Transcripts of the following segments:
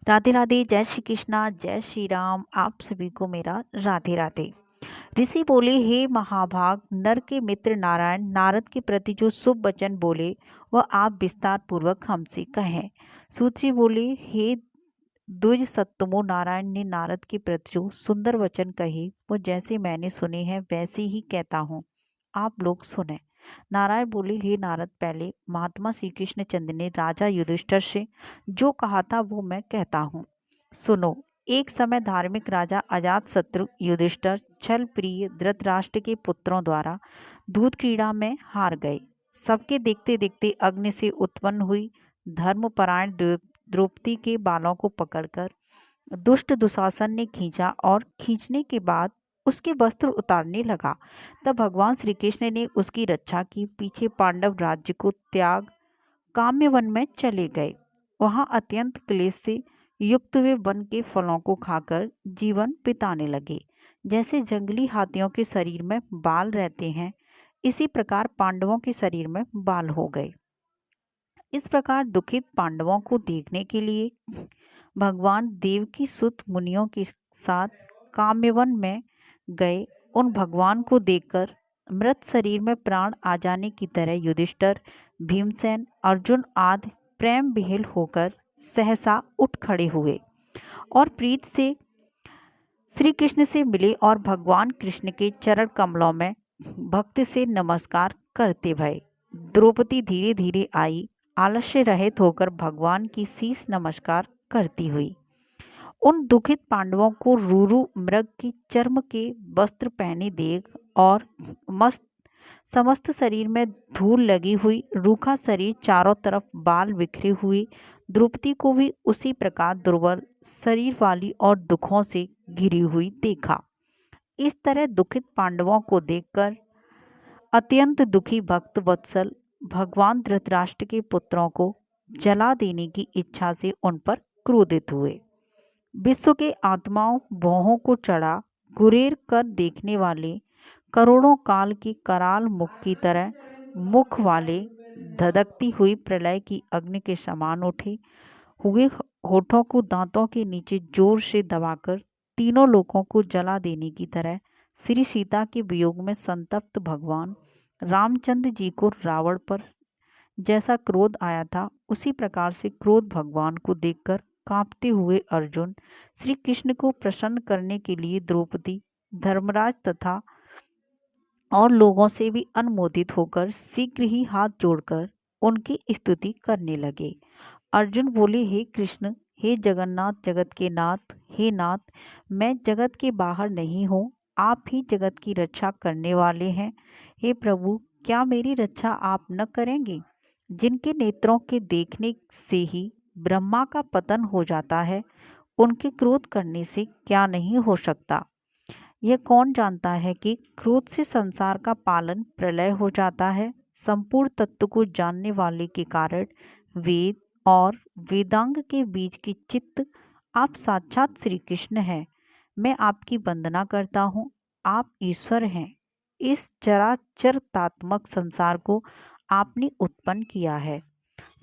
राधे राधे। जय श्री कृष्णा, जय श्री राम। आप सभी को मेरा राधे राधे। ऋषि बोले, हे महाभाग, नर के मित्र नारायण नारद के प्रति जो शुभ वचन बोले वह आप विस्तार पूर्वक हमसे कहें। सूत जी बोले, हे द्विज सत्तमो, नारायण ने नारद के प्रति जो सुंदर वचन कहे वो जैसे मैंने सुने हैं वैसे ही कहता हूँ, आप लोग सुने। नारायण बोले, हे नारद, पहले महात्मा श्री कृष्णचंद्र ने राजा युधिष्ठिर से जो कहा था वो मैं कहता हूँ, सुनो। एक समय धार्मिक राजा अजातशत्रु युधिष्ठिर छल प्रिय धृतराष्ट्र के पुत्रों द्वारा दूध क्रीड़ा में हार गए। सबके देखते देखते अग्नि से उत्पन्न हुई धर्मपरायण द्रौपदी के बालों को पकड़कर दुष्ट दुशासन ने खींचा और खींचने के बाद उसके वस्त्र उतारने लगा। तब भगवान श्री कृष्ण ने उसकी रक्षा की, पीछे पांडव राज्य को त्याग काम्यवन में चले गए। वहां अत्यंत क्लेश से युक्त वे वन के फलों को खाकर जीवन बिताने लगे। जैसे जंगली हाथियों के शरीर में बाल रहते हैं, इसी प्रकार पांडवों के शरीर में बाल हो गए। इस प्रकार दुखित पांडवों को देखने के लिए भगवान देव की सुत मुनियों के साथ काम्यवन में गए। उन भगवान को देखकर मृत शरीर में प्राण आ जाने की तरह युधिष्ठिर, भीमसेन, अर्जुन आदि प्रेम विह्वल होकर सहसा उठ खड़े हुए और प्रीत से श्री कृष्ण से मिले और भगवान कृष्ण के चरण कमलों में भक्ति से नमस्कार करते भये। द्रौपदी धीरे धीरे आई, आलस्य रहित होकर भगवान की शीश नमस्कार करती हुई। उन दुखित पांडवों को रूरु मृग की चर्म के वस्त्र पहने देख और मस्त समस्त शरीर में धूल लगी हुई, रूखा शरीर, चारों तरफ बाल बिखरे हुए द्रौपदी को भी उसी प्रकार दुर्बल शरीर वाली और दुखों से घिरी हुई देखा। इस तरह दुखित पांडवों को देखकर अत्यंत दुखी भक्त वत्सल भगवान धृतराष्ट्र के पुत्रों को जला देने की इच्छा से उन पर क्रोधित हुए। विश्व के आत्माओं भौहों को चढ़ा गुरेर कर देखने वाले करोड़ों काल की कराल मुख की तरह मुख वाले धधकती हुई प्रलय की अग्नि के समान उठे हुए होठों को दांतों के नीचे जोर से दबाकर तीनों लोकों को जला देने की तरह श्री सीता के वियोग में संतप्त भगवान रामचंद्र जी को रावण पर जैसा क्रोध आया था उसी प्रकार से क्रोध भगवान को देखकर कांपते हुए अर्जुन श्री कृष्ण को प्रसन्न करने के लिए द्रौपदी, धर्मराज तथा और लोगों से भी अनुमोदित होकर शीघ्र ही हाथ जोड़कर उनकी स्तुति करने लगे। अर्जुन बोले, हे कृष्ण, हे जगन्नाथ, जगत के नाथ, हे नाथ, मैं जगत के बाहर नहीं हूँ, आप ही जगत की रक्षा करने वाले हैं। हे प्रभु, क्या मेरी रक्षा आप न करेंगे? जिनके नेत्रों के देखने से ही ब्रह्मा का पतन हो जाता है, उनके क्रोध करने से क्या नहीं हो सकता? यह कौन जानता है कि क्रोध से संसार का पालन प्रलय हो जाता है? संपूर्ण तत्व को जानने वाले के कारण वेद और वेदांग के बीच की चित्त आप साक्षात श्री कृष्ण हैं। मैं आपकी वंदना करता हूँ, आप ईश्वर हैं। इस चराचरतात्मक संसार को आपने उत्पन्न किया है।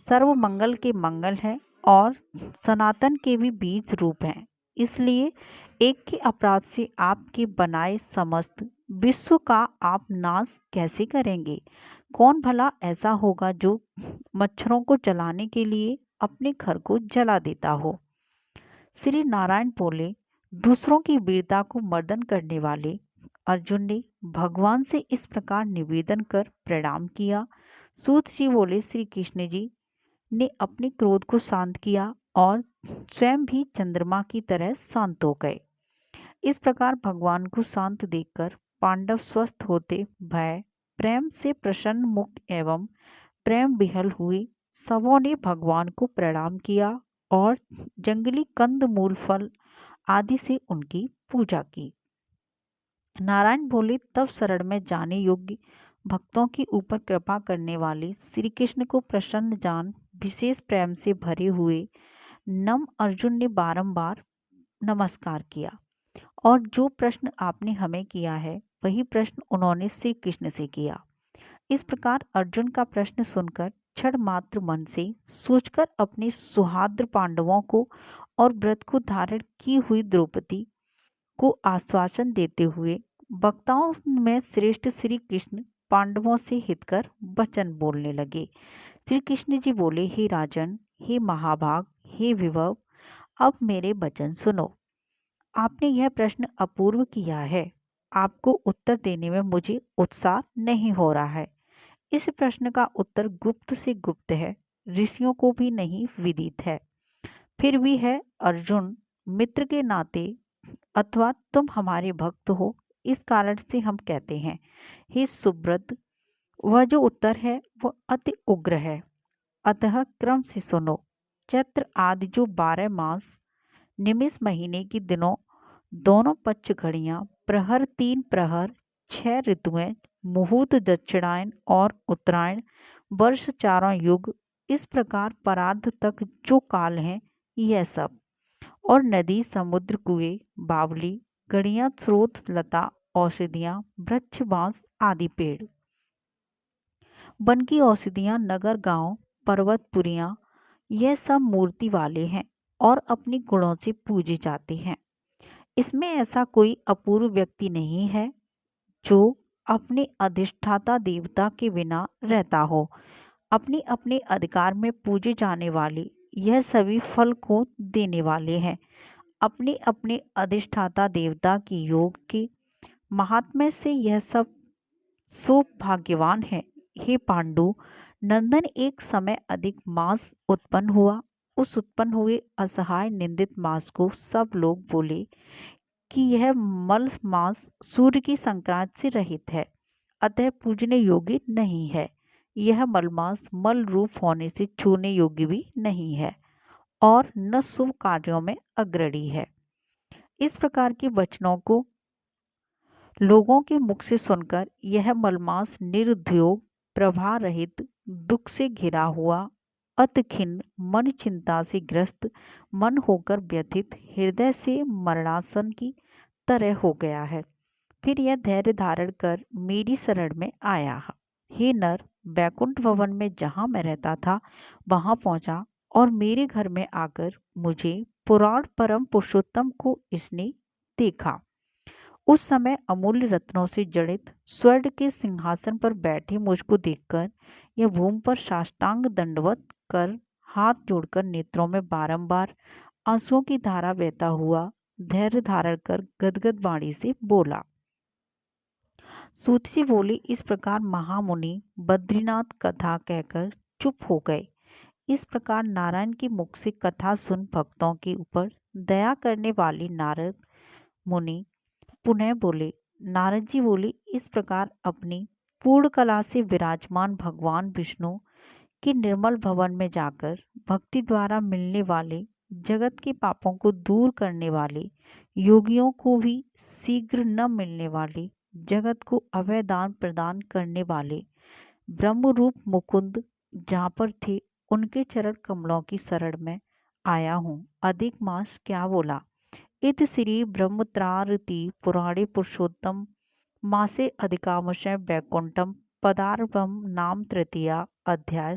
सर्व मंगल के मंगल हैं और सनातन के भी बीज रूप हैं। इसलिए एक के अपराध से आपके बनाए समस्त विश्व का आप नाश कैसे करेंगे? कौन भला ऐसा होगा जो मच्छरों को जलाने के लिए अपने घर को जला देता हो? श्री नारायण बोले, दूसरों की वीरता को मर्दन करने वाले अर्जुन ने भगवान से इस प्रकार निवेदन कर प्रणाम किया। सूत जी बोले, श्री कृष्ण जी ने अपने क्रोध को शांत किया और स्वयं भी चंद्रमा की तरह शांत हो गए। इस प्रकार भगवान को शांत देखकर पांडव स्वस्थ होते भय प्रेम से प्रसन्न मुक्त एवं प्रेम विह्वल हुए। सबों ने भगवान को प्रणाम किया और जंगली कंद मूल फल आदि से उनकी पूजा की। नारायण बोले, तब शरण में जाने योग्य भक्तों के ऊपर कृपा करने वाले श्री कृष्ण को प्रसन्न जान विशेष प्रेम से भरे हुए नम अर्जुन ने बारंबार नमस्कार किया और जो प्रश्न आपने हमें किया है वही प्रश्न उन्होंने श्री कृष्ण से किया। इस प्रकार अर्जुन का प्रश्न सुनकर क्षण मात्र मन से सोचकर अपने सुहाद्र पांडवों को और व्रत को धारण की हुई द्रौपदी को आश्वासन देते हुए वक्ताओं में श्रेष्ठ श्री कृष्ण पांडवों से हितकर वचन बोलने लगे। श्री कृष्ण जी बोले, हे राजन, हे महाभाग, हे विभव, अब मेरे वचन सुनो। आपने यह प्रश्न अपूर्व किया है। आपको उत्तर देने में मुझे उत्साह नहीं हो रहा है। इस प्रश्न का उत्तर गुप्त से गुप्त है, ऋषियों को भी नहीं विदित है। फिर भी है अर्जुन, मित्र के नाते अथवा तुम हमारे भक्त हो, इस कारण से हम कहते हैं। हे सुब्रत, वह जो उत्तर है वह अति उग्र है, अतः क्रम से सुनो। चैत्र आदि जो 12 मास निमिष महीने की दिनों दोनों पक्ष घड़ियां, प्रहर 3 प्रहर, 6 ऋतुएं, मुहूर्त दक्षिणायन और उत्तरायण, वर्ष चारों युग, इस प्रकार परार्ध तक जो काल हैं, यह सब, और नदी, समुद्र, कुएं, बावली, गड़ियां, स्रोत, लता, औषधियां, वृक्ष, बांस आदि पेड़, वन की औषधियां, नगर, गांव, पर्वत, पुरियां, यह सब मूर्ति वाले हैं और अपनी गुणों से पूजे जाते हैं। इसमें ऐसा कोई अपूर्व व्यक्ति नहीं है जो अपने अधिष्ठाता देवता के बिना रहता हो। अपने अपने अधिकार में पूजे जाने वाले यह सभी फल को देने वाले हैं। अपने अपने अधिष्ठाता देवता की योग के महात्म्य से यह सब सौभाग्यवान है। हे पांडु नंदन, एक समय अधिक मास उत्पन्न हुआ। उस उत्पन्न हुए असहाय निंदित मास को सब लोग बोले कि यह मल मास सूर्य की संक्रांति से रहित है, अतः पूजने योग्य नहीं है। यह मलमास मल रूप होने से छूने योग्य भी नहीं है और न शुभ कार्यों में अग्रणी है। इस प्रकार के वचनों को लोगों के मुख से सुनकर यह मलमास निरुद्योग, प्रभा रहित, दुख से घिरा हुआ, अत खिन्न, मन चिंता से ग्रस्त, मन होकर व्यथित, हृदय से मरणासन की तरह हो गया है। फिर यह धैर्य धारण कर मेरी शरण में आया। हे नर, बैकुंठ भवन में जहाँ मैं रहता था वहाँ पहुँचा और मेरे घर में आकर मुझे पुराण परम पुरुषोत्तम को इसने देखा। उस समय अमूल्य रत्नों से जड़ित स्वर्ण के सिंहासन पर बैठे मुझको देखकर यह भूमि पर साष्टांग दंडवत कर हाथ जोड़कर नेत्रों में बारंबार आंसुओं की धारा बहता हुआ धैर्य धारण कर गदगद वाणी से बोला। सूत जी बोले, इस प्रकार महामुनि बद्रीनाथ कथा कहकर चुप हो गए। इस प्रकार नारायण के मुख से कथा सुन भक्तों के ऊपर दया करने वाले नारद मुनि पुनः बोले। नारद जी बोले, इस प्रकार अपनी पूर्ण कला से विराजमान भगवान विष्णु के निर्मल भवन में जाकर भक्ति द्वारा मिलने वाले जगत के पापों को दूर करने वाले, योगियों को भी शीघ्र न मिलने वाले, जगत को अभय दान प्रदान करने वाले ब्रह्म रूप मुकुंद जहाँ पर थे उनके चरण कमलों की शरण में आया हूँ। अधिक मास क्या बोला। इत श्री ब्रह्मत्रारति पुराणे पुरुषोत्तम मासे अधिकांशः वैकुंठम पदार्पम नाम तृतीया अध्याय।